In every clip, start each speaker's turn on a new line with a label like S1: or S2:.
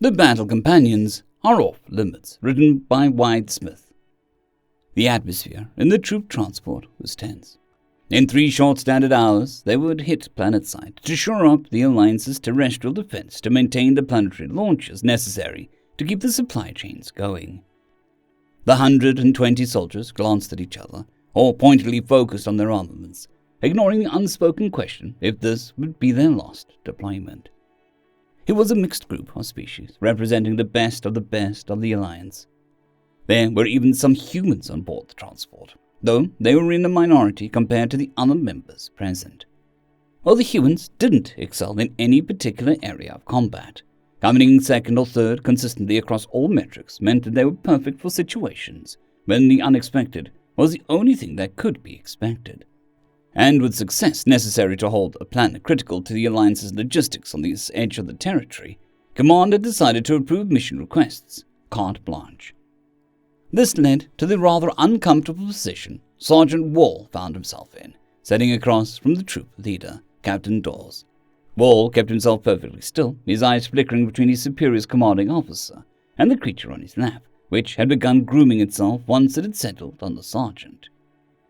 S1: The Battle Companions are Off Limits, written by Wyrdsmith. The atmosphere in the troop transport was tense. In 3 short standard hours, they would hit planetside to shore up the Alliance's terrestrial defense to maintain the planetary launches necessary to keep the supply chains going. The 120 soldiers glanced at each other, or pointedly focused on their armaments, ignoring the unspoken question if this would be their last deployment. It was a mixed group of species, representing the best of the Alliance. There were even some humans on board the transport, though they were in a minority compared to the other members present. While the humans didn't excel in any particular area of combat, coming second or third consistently across all metrics meant that they were perfect for situations when the unexpected was the only thing that could be expected. And with success necessary to hold a planet critical to the Alliance's logistics on the edge of the territory, Command had decided to approve mission requests, carte blanche. This led to the rather uncomfortable position Sergeant Wall found himself in, sitting across from the troop leader, Captain Dawes. Wall kept himself perfectly still, his eyes flickering between his superior's commanding officer and the creature on his lap, which had begun grooming itself once it had settled on the sergeant.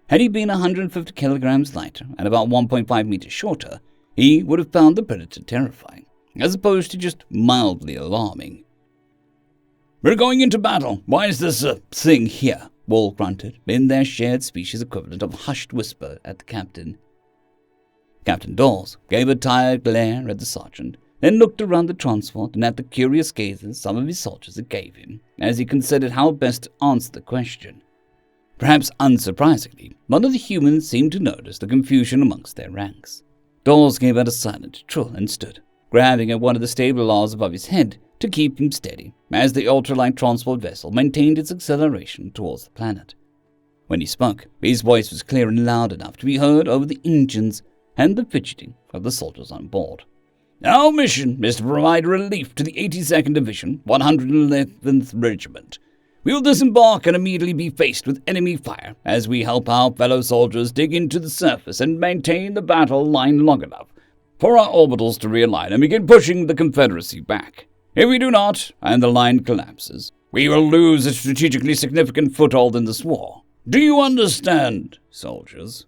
S1: Had he been 150 kilograms lighter and about 1.5 meters shorter, he would have found the predator terrifying, as opposed to just mildly alarming. "We're going into battle. Why is this thing here?" Wall grunted, in their shared species equivalent of a hushed whisper at the captain. Captain Dawes gave a tired glare at the sergeant, then looked around the transport and at the curious gazes some of his soldiers gave him, as he considered how best to answer the question. Perhaps unsurprisingly, none of the humans seemed to notice the confusion amongst their ranks. Dawes gave out a silent trill and stood, grabbing at one of the stable bars above his head to keep him steady, as the ultralight transport vessel maintained its acceleration towards the planet. When he spoke, his voice was clear and loud enough to be heard over the engines and the fidgeting of the soldiers on board. "Our mission is to provide relief to the 82nd Division, 111th Regiment. We will disembark and immediately be faced with enemy fire as we help our fellow soldiers dig into the surface and maintain the battle line long enough for our orbitals to realign and begin pushing the Confederacy back. If we do not, and the line collapses, we will lose a strategically significant foothold in this war. Do you understand, soldiers?"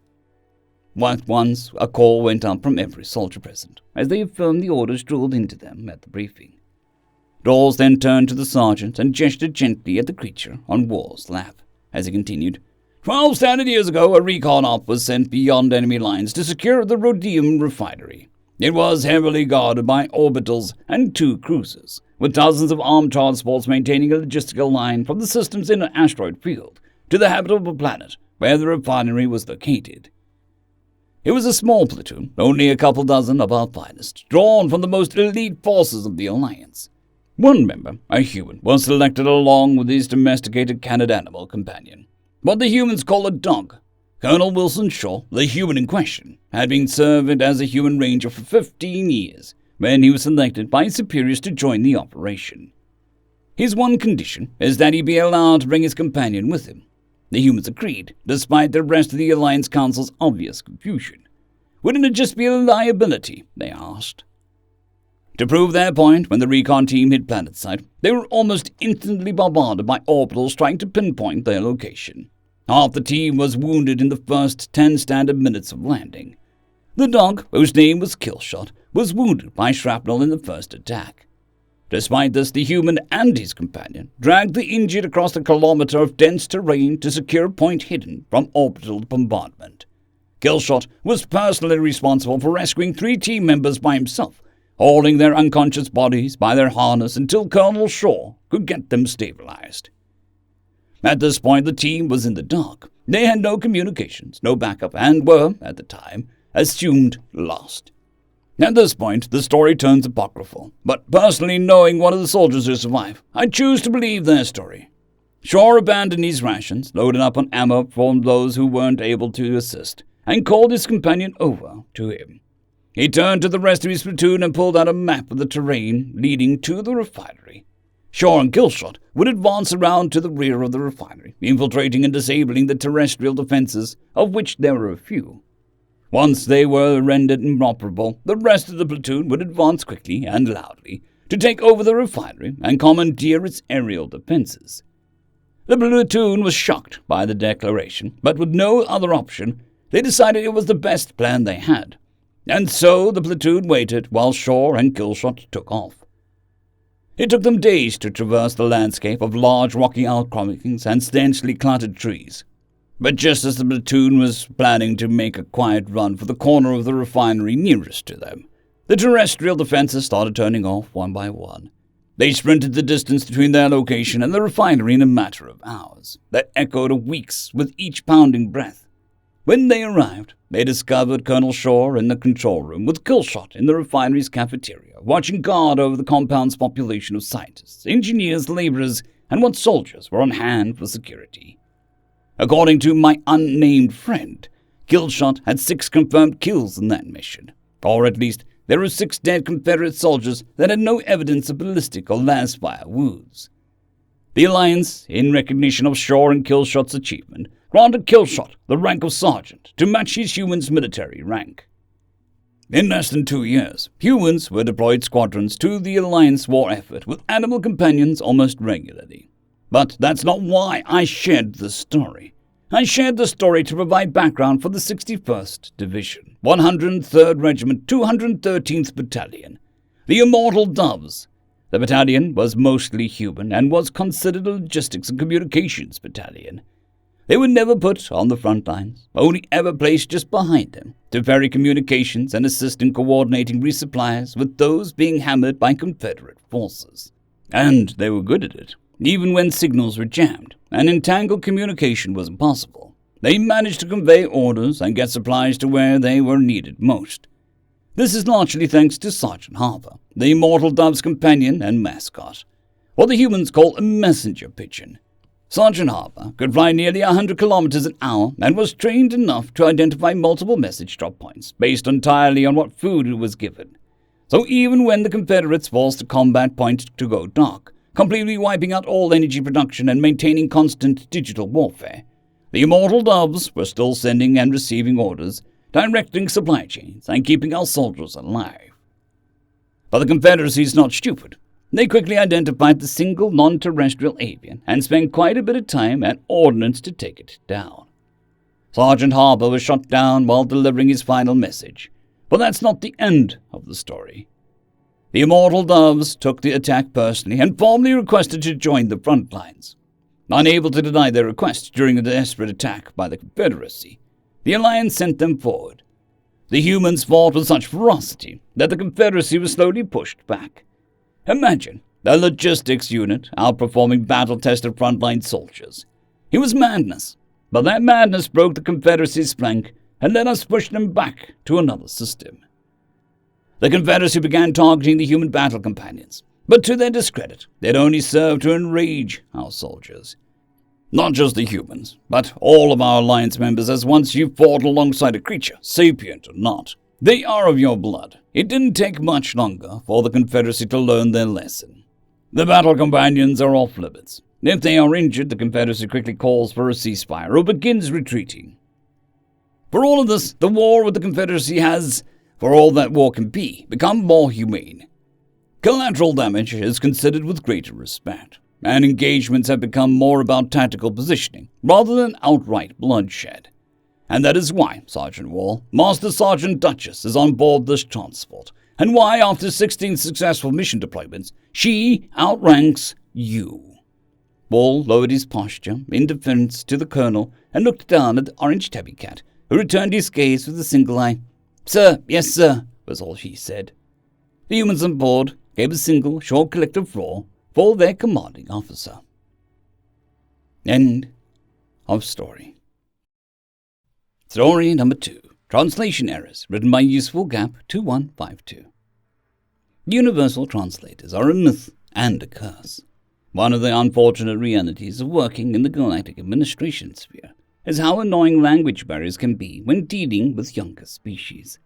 S1: At once, a call went up from every soldier present, as they affirmed the orders drilled into them at the briefing. Dawes then turned to the sergeant and gestured gently at the creature on Wall's lap, as he continued, 12 standard years ago, a recon op was sent beyond enemy lines to secure the rhodium refinery. It was heavily guarded by orbitals and 2 cruisers, with dozens of armed transports maintaining a logistical line from the system's inner asteroid field to the habitable planet where the refinery was located. It was a small platoon, only a couple dozen of our finest, drawn from the most elite forces of the Alliance. One member, a human, was selected along with his domesticated canid animal companion, what the humans call a dog. Colonel Wilson Shaw, the human in question, had been serving as a human ranger for 15 years when he was selected by his superiors to join the operation. His one condition is that he be allowed to bring his companion with him. The humans agreed, despite the rest of the Alliance Council's obvious confusion. Wouldn't it just be a liability, they asked. To prove their point, when the recon team hit planetside, they were almost instantly bombarded by orbitals trying to pinpoint their location. Half the team was wounded in the first 10 standard minutes of landing. The dog, whose name was Killshot, was wounded by shrapnel in the first attack. Despite this, the human and his companion dragged the injured across a kilometer of dense terrain to secure a point hidden from orbital bombardment. Killshot was personally responsible for rescuing 3 team members by himself, holding their unconscious bodies by their harness until Colonel Shaw could get them stabilized. At this point, the team was in the dark. They had no communications, no backup, and were, at the time, assumed lost. At this point, the story turns apocryphal, but personally knowing one of the soldiers who survived, I choose to believe their story. Shaw abandoned his rations, loaded up on ammo from those who weren't able to assist, and called his companion over to him. He turned to the rest of his platoon and pulled out a map of the terrain leading to the refinery. Shaw and Killshot would advance around to the rear of the refinery, infiltrating and disabling the terrestrial defenses, of which there were a few. Once they were rendered inoperable, the rest of the platoon would advance quickly and loudly to take over the refinery and commandeer its aerial defenses. The platoon was shocked by the declaration, but with no other option, they decided it was the best plan they had. And so the platoon waited while Shaw and Killshot took off. It took them days to traverse the landscape of large rocky outcroppings and densely cluttered trees. But just as the platoon was planning to make a quiet run for the corner of the refinery nearest to them, the terrestrial defenses started turning off one by one. They sprinted the distance between their location and the refinery in a matter of hours that echoed of weeks with each pounding breath. When they arrived, they discovered Colonel Shaw in the control room with Killshot in the refinery's cafeteria, watching guard over the compound's population of scientists, engineers, laborers, and what soldiers were on hand for security. According to my unnamed friend, Killshot had 6 confirmed kills in that mission, or at least there were 6 dead Confederate soldiers that had no evidence of ballistic or lasfire wounds. The Alliance, in recognition of Shaw and Killshot's achievement, granted Killshot the rank of sergeant to match his humans' military rank. In less than 2 years, humans were deployed squadrons to the Alliance war effort with animal companions almost regularly. But that's not why I shared this story. I shared the story to provide background for the 61st Division, 103rd Regiment, 213th Battalion, the Immortal Doves. The battalion was mostly human and was considered a logistics and communications battalion. They were never put on the front lines, only ever placed just behind them, to ferry communications and assist in coordinating resupplies with those being hammered by Confederate forces. And they were good at it. Even when signals were jammed and entangled communication was impossible, they managed to convey orders and get supplies to where they were needed most. This is largely thanks to Sergeant Harper, the Immortal Dove's companion and mascot, what the humans call a messenger pigeon. Sergeant Harper could fly nearly 100 kilometers an hour and was trained enough to identify multiple message drop points based entirely on what food it was given. So even when the Confederates forced the combat point to go dark, completely wiping out all energy production and maintaining constant digital warfare, the Immortal Doves were still sending and receiving orders, directing supply chains, and keeping our soldiers alive. But the Confederacy is not stupid. They quickly identified the single non-terrestrial avian and spent quite a bit of time and ordnance to take it down. Sergeant Harper was shot down while delivering his final message, but that's not the end of the story. The Immortal Doves took the attack personally and formally requested to join the front lines. Unable to deny their request during a desperate attack by the Confederacy, the Alliance sent them forward. The humans fought with such ferocity that the Confederacy was slowly pushed back. Imagine a logistics unit outperforming battle-tested frontline soldiers. It was madness, but that madness broke the Confederacy's flank and let us push them back to another system. The Confederacy began targeting the human battle companions, but to their discredit, it only served to enrage our soldiers. Not just the humans, but all of our Alliance members, as once you fought alongside a creature, sapient or not. They are of your blood. It didn't take much longer for the Confederacy to learn their lesson. The battle companions are off limits. If they are injured, the Confederacy quickly calls for a ceasefire or begins retreating. For all of this, the war with the Confederacy has, for all that war can be, become more humane. Collateral damage is considered with greater respect, and engagements have become more about tactical positioning rather than outright bloodshed. And that is why, Sergeant Wall, Master Sergeant Duchess is on board this transport, and why, after 16 successful mission deployments, she outranks you. Wall lowered his posture in deference to the Colonel and looked down at the orange tabby cat, who returned his gaze with a single eye. "Sir, yes, sir," was all she said. The humans on board gave a single, short collective roar for their commanding officer. End of story. Story number 2. Translation Errors, written by Useful Gap 2152. Universal translators are a myth and a curse. One of the unfortunate realities of working in the galactic administration sphere is how annoying language barriers can be when dealing with younger species.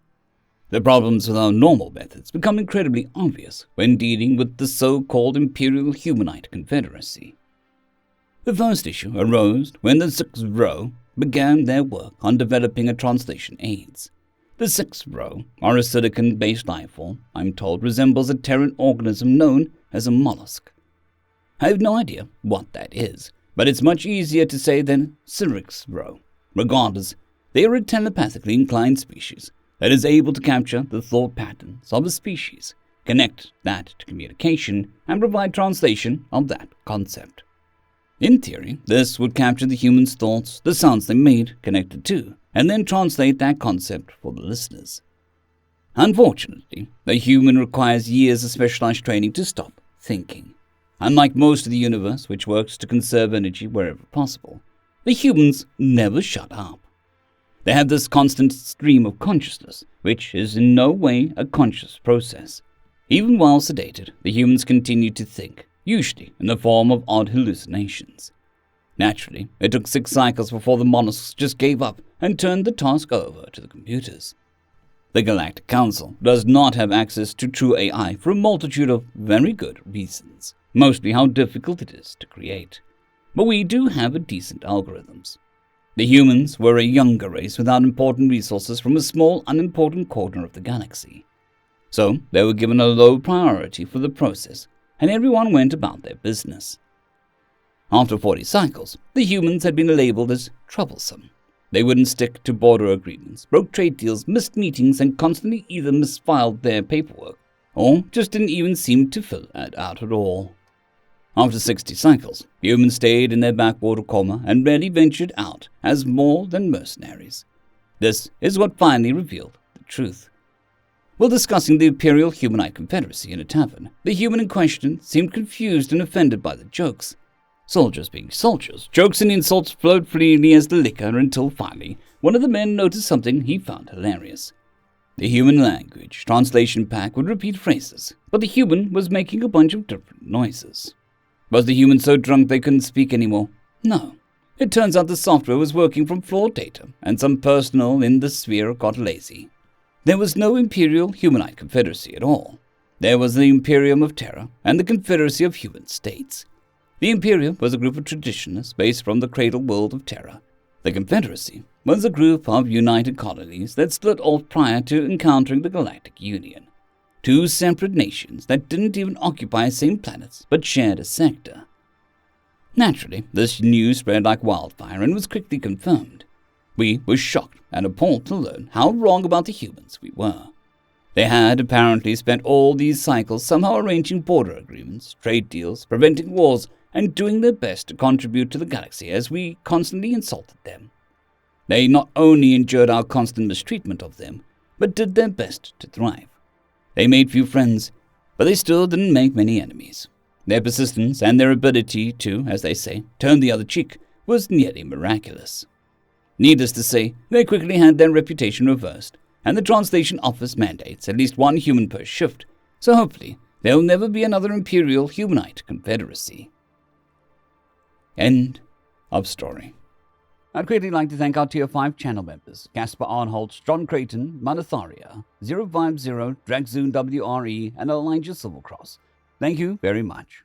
S1: The problems with our normal methods become incredibly obvious when dealing with the so-called Imperial Humanite Confederacy. The first issue arose when the 6th Row began their work on developing a translation aids. The sixth row, or a silicon-based life form, I'm told resembles a Terran organism known as a mollusk. I have no idea what that is, but it's much easier to say than Sirix's row. Regardless, they are a telepathically inclined species that is able to capture the thought patterns of a species, connect that to communication, and provide translation of that concept. In theory, this would capture the human's thoughts, the sounds they made connected to, and then translate that concept for the listeners. Unfortunately, the human requires years of specialized training to stop thinking. Unlike most of the universe, which works to conserve energy wherever possible, the humans never shut up. They have this constant stream of consciousness, which is in no way a conscious process. Even while sedated, the humans continue to think, usually in the form of odd hallucinations. Naturally, it took 6 cycles before the mollusks just gave up and turned the task over to the computers. The Galactic Council does not have access to true AI for a multitude of very good reasons, mostly how difficult it is to create. But we do have a decent algorithms. The humans were a younger race without important resources from a small, unimportant corner of the galaxy. So they were given a low priority for the process, and everyone went about their business. After 40 cycles, the humans had been labeled as troublesome. They wouldn't stick to border agreements, broke trade deals, missed meetings, and constantly either misfiled their paperwork, or just didn't even seem to fill it out at all. After 60 cycles, humans stayed in their backwater coma and rarely ventured out as more than mercenaries. This is what finally revealed the truth. While discussing the Imperial Humanite Confederacy in a tavern, the human in question seemed confused and offended by the jokes. Soldiers being soldiers, jokes and insults flowed freely as the liquor until finally one of the men noticed something he found hilarious. The human language translation pack would repeat phrases, but the human was making a bunch of different noises. Was the human so drunk they couldn't speak anymore? No. It turns out the software was working from flawed data, and some personnel in the sphere got lazy. There was no Imperial Humanite Confederacy at all. There was the Imperium of Terra and the Confederacy of Human States. The Imperium was a group of traditionalists based from the cradle world of Terra. The Confederacy was a group of united colonies that split off prior to encountering the Galactic Union. 2 separate nations that didn't even occupy same planets but shared a sector. Naturally, this news spread like wildfire and was quickly confirmed. We were shocked and appalled to learn how wrong about the humans we were. They had apparently spent all these cycles somehow arranging border agreements, trade deals, preventing wars, and doing their best to contribute to the galaxy as we constantly insulted them. They not only endured our constant mistreatment of them, but did their best to thrive. They made few friends, but they still didn't make many enemies. Their persistence and their ability to, as they say, turn the other cheek was nearly miraculous. Needless to say, they quickly had their reputation reversed, and the translation office mandates at least 1 human per shift, so hopefully there will never be another Imperial Humanite Confederacy. End of story. I'd greatly like to thank our Tier 5 channel members, Caspar Arnholtz, John Creighton, Manatharia, 050, Dragzoon WRE, and Elijah Silvercross. Thank you very much.